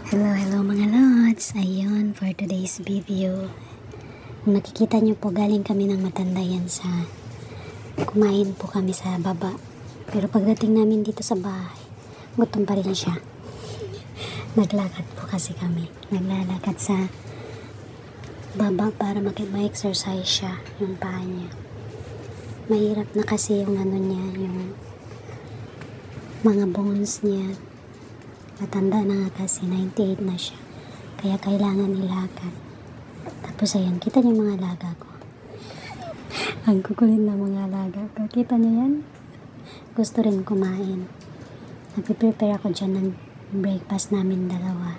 Hello mga lods. Ayun, for today's video. Kung nakikita nyo po, galing kami ng Matandayan sa kumain po kami sa baba. Pero pagdating namin dito sa bahay, gutom pa rin siya. Naglakad po kasi kami. Naglalakad sa baba para ma-exercise siya, yung paa niya. Mahirap na kasi yung ano niya, yung mga bones niya. Matanda na nga kasi, 98 na siya. Kaya kailangan ilakad. Tapos ayan, kita niyo mga alaga ko. Ang kukulit na mga alaga ko. Kita niyo yan? Gusto rin kumain. Nagpiprepare ako dyan ng breakfast namin dalawa.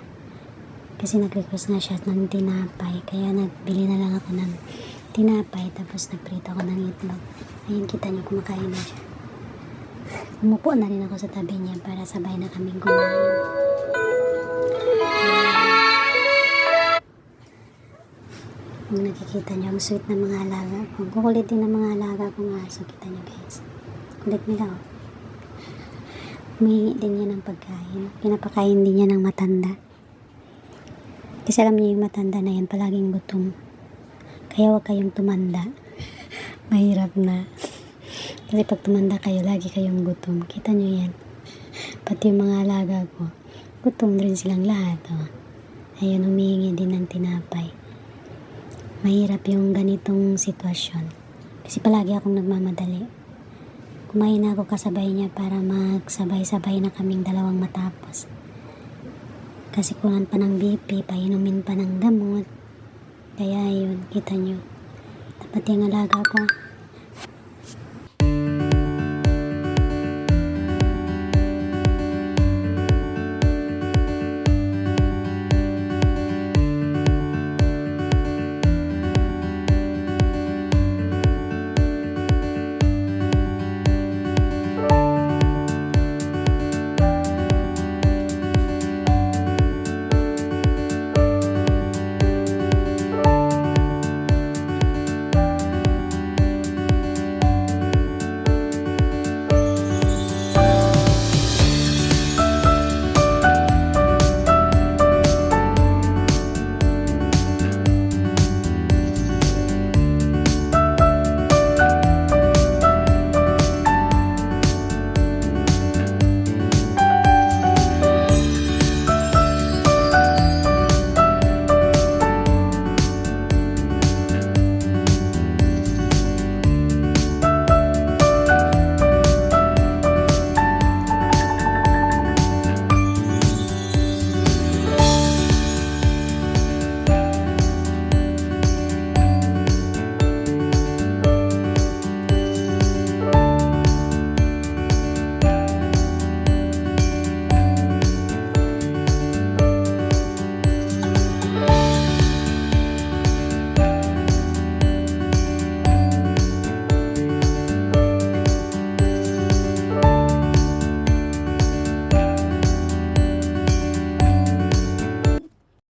Kasi nag-request nga siya ng tinapay. Kaya nagbili na lang ako ng tinapay. Tapos nagprito ako ng itlog. Ayan, kita niyo, kumakain na siya. Umupo na rin ako sa tabi niya para sabay na kaming kumain. Kung nakikita niyo, ang sweet na mga alaga ko. Ang kukulit din ng mga alaga kong aso. Kita niyo guys. Kulit nila oh. Humihingi din niya ng pagkain. Pinapakain din niya ng matanda. Kasi alam niyo yung matanda na yan, palaging gutom. Kaya huwag kayong tumanda. Mahirap na. Kasi pag tumanda kayo, lagi kayong gutom. Kita nyo yan. Pati yung mga alaga ko, gutom rin silang lahat. Oh. Ayun, humihingi din ng tinapay. Mahirap yung ganitong sitwasyon. Kasi palagi akong nagmamadali. Kumain na ako kasabay niya para magsabay-sabay na kaming dalawang matapos. Kasi kunan pa ng BP, painumin pa ng gamot. Kaya yun, kita nyo. Dapat yung alaga ko,